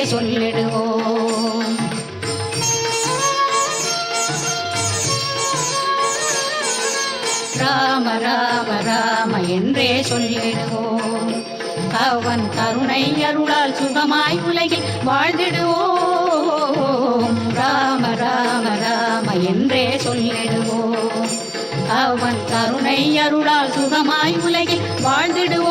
சொல்லிடுவோம். ராம ராம ராம என்றே சொல்லிடுவோம். அவன் கருணை அருளால் சுகமாய் உலகில் வாழ்ந்திடுவோம். ராம ராம ராம என்றே சொல்லிடுவோம். அவன் கருணை அருளால் சுகமாய் உலகில் வாழ்ந்திடுவோம்.